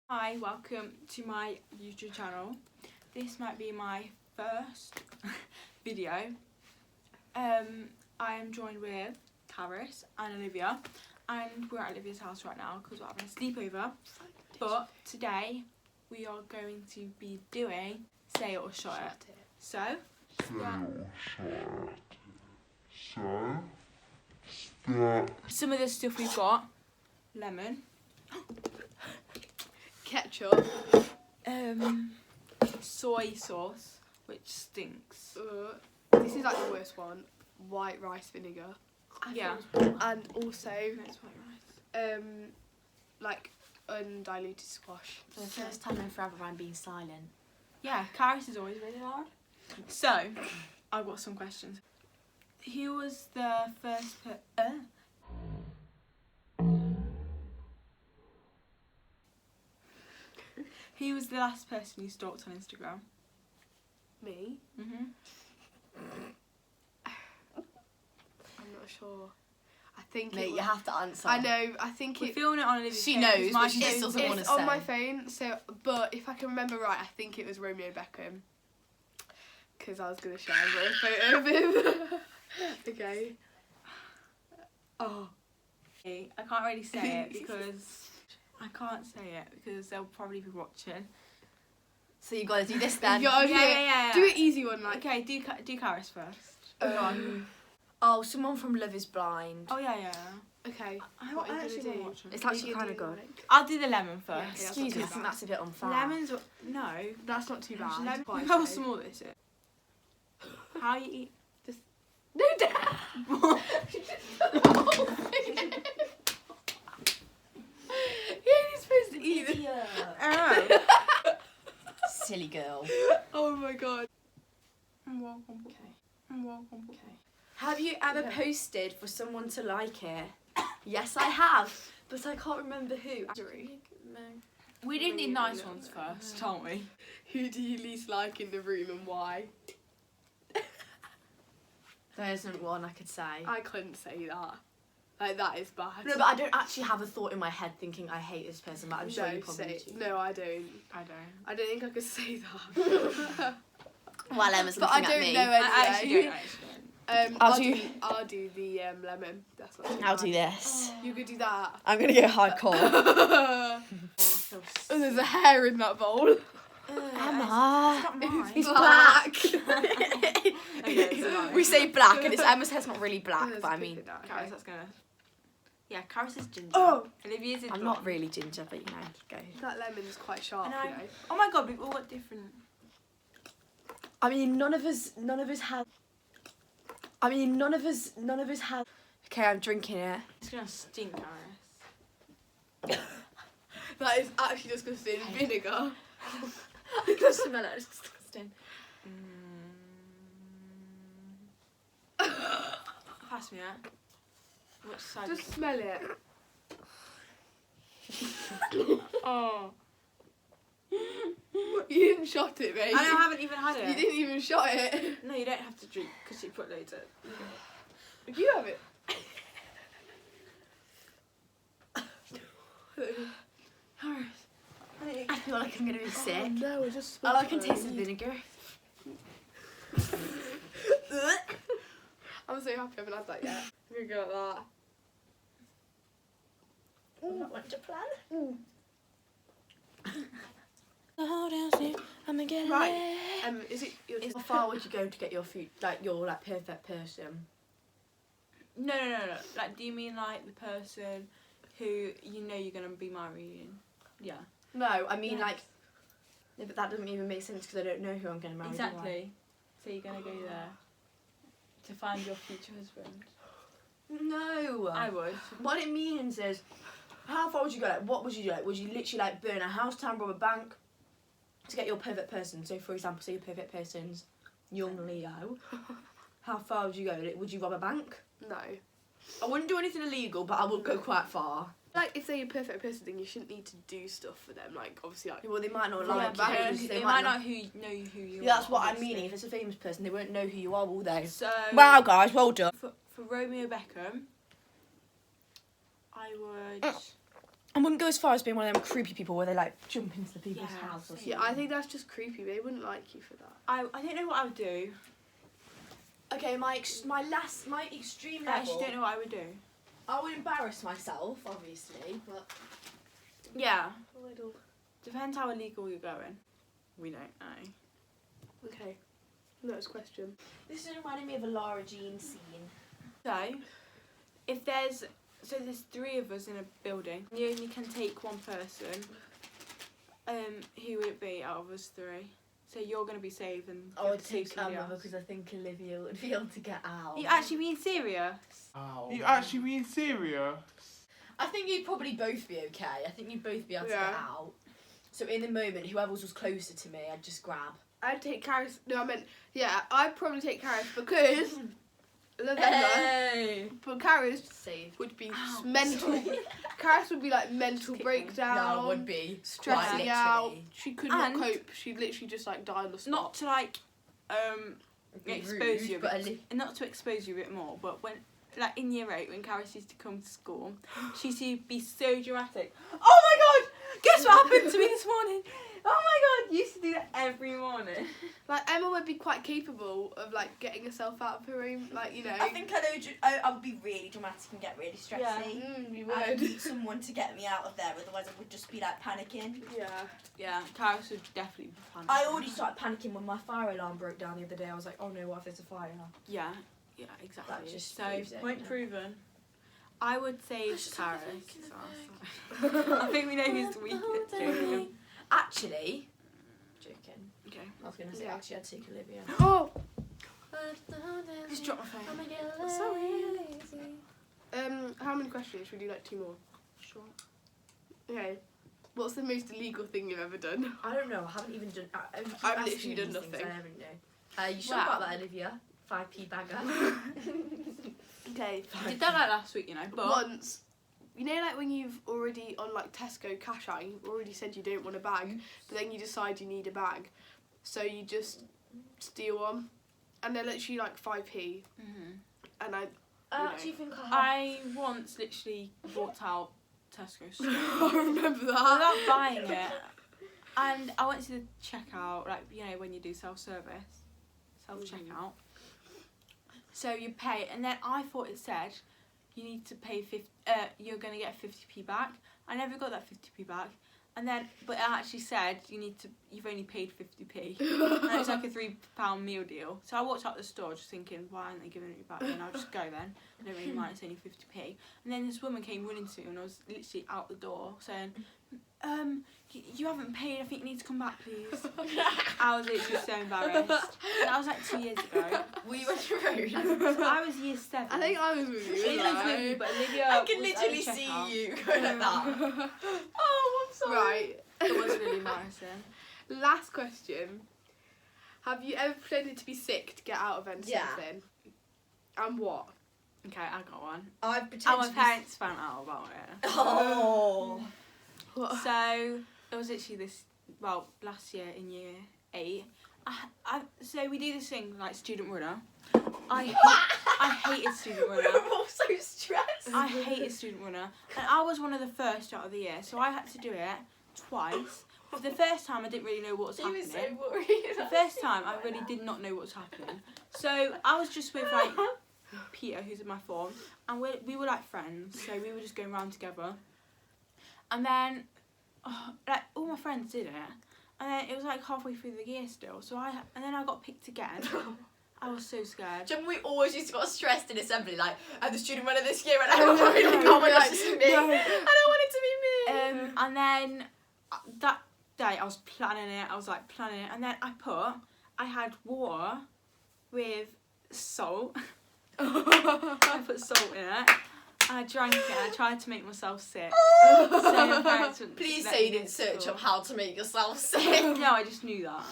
Hi, welcome to my YouTube channel. This might be my first video. I am joined with Charis and Olivia, and we're at Olivia's house right now because we're having a sleepover. But today we are going to be doing Say It or Shot It. So, some of the stuff we've got: lemon, ketchup, soy sauce, which stinks. this is like the worst one, white rice vinegar. Yeah. And also, That's white rice. like undiluted squash. For the first time in forever, I'm being silent. Yeah, Charis is always really loud. So, I've got some questions. Who was the first Who was the last person you stalked on Instagram? Me? Mhm. I'm not sure. I think Mate, it you was, have to answer. I know. I think We're it. filming it on Olivia's She phone, knows, 'cause my but she just phone- doesn't want It's to on say. my phone. So, but if I can remember right, I think it was Romeo Beckham. Because I was gonna share a photo of him. Okay. Oh. Okay, I can't really say it because I can't say it because they'll probably be watching. So you got to do this then. Yeah. Do an easy one, like. Okay, do Charis first. Go on. Oh, someone from Love Is Blind. Oh yeah. Okay. I What are you actually gonna want do? to watch it. It's What are actually you gonna kind of do, good. like? I'll do the lemon Yeah, first. okay, that's Excuse me, not I too think bad. that's a bit unfair. Lemons, no. That's not too bad. Lemon, Quite how okay. small this is. How you eat? No, Dad. You're supposed to eat it. Oh. Silly girl. Oh my god. Okay. Have you ever posted for someone to like it? Yes, I have, but I can't remember who. We do need nice ones first, don't we? Who do you least like in the room and why? There isn't one I could say. I couldn't say that. Like, that is bad. No, but I don't actually have a thought in my head thinking I hate this person, but I'm sure you probably do. No, I don't. I don't. think I could say that. While Emma's But I looking at don't me. know anyway. I actually don't. I'll do the lemon. That's not too I'll bad. do this. You could do that. I'm gonna go hardcore. Oh, there's a hair in that bowl. Emma. It's not mine. It's black. Okay, it's mine. We say black, and it's Emma's hair's not really black, Let's but I pick mean, it out, Charis, okay. that's gonna. Yeah, Charis is ginger. Oh. Olivia's is I'm not really ginger, but you know, go. That lemon's quite sharp, And you know. oh my god, we've all got different. I mean, none of us have. Okay, I'm drinking it. It's gonna stink, Charis. That is actually disgusting. Vinegar. I can smell it. It's disgusting. Pass me that. Which side? Just smell it. Oh. You didn't shot it, mate. I haven't even had it. You didn't even shot it. No, you don't have to drink because you put loads in. You have it. Charis. I feel like I'm gonna be sick. No, it just All I can taste is vinegar. I'm so happy I haven't had that yet. I'm gonna go like that. Not went to plan. I'm gonna get Right. Is it your How far would you go to get your perfect person? No. Like, do you mean like the person who you know you're gonna be marrying? Yeah. No, I mean Yes. like. No, but that doesn't even make sense because I don't know who I'm gonna marry. do I? Exactly. So you're gonna go there to find your future husband. No. I would. What it means is, How far would you go? Like, what would you do? Like, would you literally like burn a house down, rob a bank to get your perfect person? So, for example, say your perfect person's young Leo. How far would you go? Like, would you rob a bank? No. I wouldn't do anything illegal, but I would go quite far. Like, if they're your perfect person, then you shouldn't need to do stuff for them. Like, obviously, like... Well, they might not Yeah, like but you. because They might not know who you are. Yeah, that's what I'm obviously. meaning. If it's a famous person, they won't know who you are, will they? So Wow, guys, well done. for Romeo Beckham, I would. I wouldn't go as far as being one of them creepy people where they like jump into the people's Yeah. house or something. Yeah, I think that's just creepy. They wouldn't like you for that. I don't know what I would do. Okay, my extreme I actually don't know what I would do. I would embarrass myself, obviously, but Yeah. A little. Depends how illegal you're going. We don't know. Okay. Next question. this is reminding me of a Lara Jean scene. So, if there's 3 of us in a building, you only can take one person. Who would it be out of us 3? So you're gonna be safe and I you would have to take somebody Emma else. because I think Olivia would be able to get out. You actually being serious? You actually being serious? I think you'd probably both be okay. I think you'd both be able to Yeah. get out. So in the moment, whoever was closer to me, I'd just grab. I'd take Charis. No, I meant, yeah, I'd probably take Charis because I love Emma. Hey! But Charis Saved. would be Ow, mental. Charis would be like mental Kicking. breakdown. Yeah, would be. Stressing Quite out. literally. She could not And- cope. She'd literally just like die on the spot. Not to like Be expose you a but bit, and not to expose you a bit more, but when like in year 8 when Charis used to come to school, she used to be so dramatic. Oh my god! Guess what happened to me this morning? Oh my god! Used to do that every morning. Like Emma would be quite capable of like getting herself out of her room, like you know. I think I would be really dramatic and get really stressy. Yeah. You I would. need someone to get me out of there, otherwise I would just be like panicking. Yeah. Yeah, Charis would definitely be fun. I already started panicking when my fire alarm broke down the other day. I was like, oh no, what if there's a fire? Yeah, exactly. That just so proves it, point yeah. proven. I would say just Charis. have a I think we know who's the weakest. Joking. Actually, joking. Okay. I was gonna say Yeah. actually I'd take Olivia. Oh. Just drop my phone. How many questions? Should we do like 2 more? Sure. Okay. What's the most illegal thing you've ever done? I don't know. I haven't even done. I've literally done nothing. I haven't know. You sure Wow. about that, Olivia? 5p bagger. Okay. I did that like last week, you know, but Once, you know, like when you've already on like Tesco cash out, you've already said you don't want a bag, but then you decide you need a bag, so you just steal one, and they're literally like 5p, and I actually think I have. I once literally walked out Tesco store I remember without that. buying it, and I went to the checkout, like you know when you do self checkout. So you pay, and then I thought it said you need to pay you're gonna get 50p back. I never got that 50p back, and then but it actually said you've only paid 50p, and it was like a £3 meal deal. So I walked out the store just thinking, why aren't they giving it back? And I'll just go then. I don't really mind. It's only 50p. And then this woman came running to me, and I was literally out the door saying, you haven't paid. I think you need to come back, please. I was literally so embarrassed. That was like 2 years ago. Were you on your own? So I was year 7. I think I was with you. She wasn't was with me, but Olivia I can was at literally the see checkout. you going like that. Oh, I'm sorry. Right. It was really embarrassing. Last question. Have you ever pretended to be sick to get out of something? Yeah. And what? Okay, I got one. I've And pretended my to be. parents found out about it. Oh. What? So it was literally last year in year 8. So we do this thing like student runner. I hated student runner. We're all so stressed. I hated student runner, and I was one of the first out of the year, so I had to do it twice. For the first time, I didn't really know what was She happening. was so worried. The first time, I really did not know what was happening. So I was just with like Peter, who's in my form, and we were like friends, so we were just going around together. And then, like all my friends did it, and then it was like halfway through the year still. So and then I got picked again. I was so scared. Jen, we always used to get stressed in assembly, like, I'm the student runner this year, and everyone was like, oh my gosh, it's me. No. I don't want it to be me. And then that day I was planning it, and then I had water with salt. I put salt in it, I drank it and I tried to make myself sick. So my parents wouldn't Please let say you me in didn't search school. up how to make yourself sick. No, I just knew that.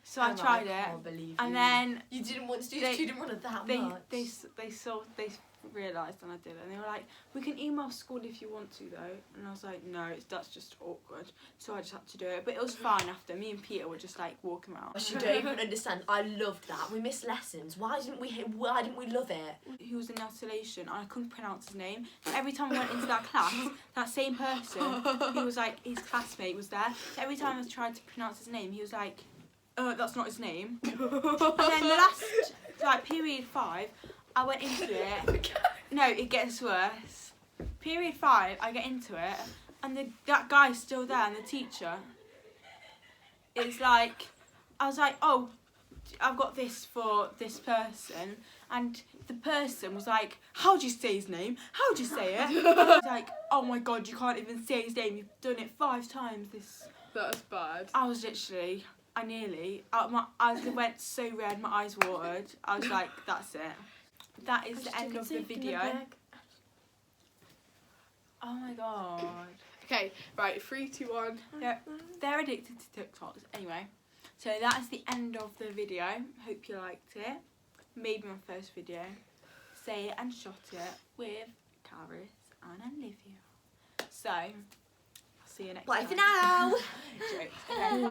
So I tried it, can't believe and you. then You didn't want to do They- you didn't want it that they much. they realised and I did it, and they were like, we can email school if you want to though, and I was like, no, that's just awkward, so I just had to do it, but it was fine after. Me and Peter were just like walking around. You don't even understand. I loved that. We missed lessons. Why didn't we love it? He was in isolation and I couldn't pronounce his name. So every time I went into that class, that same person, he was like, his classmate was there. So every time I tried to pronounce his name, he was like, that's not his name. And then the last, like, period 5, I went into it. No, it gets worse. Period 5, I get into it, and that guy's still there, and the teacher. It's like, I was like, oh, I've got this for this person, and the person was like, how do you say his name? How do you say it? And I was like, oh my god, you can't even say his name. You've done it 5 times. That's bad. I was literally, my eyes went so red, my eyes watered. I was like, that's it. That is the end of the video. Oh my god. Okay, right, 3, 2, 1. They're addicted to TikToks. Anyway, so that is the end of the video. Hope you liked it. Maybe my first video. Say it and shot it with Charis and Olivia. So, I'll see you next time. Bye for now. Jokes. Okay.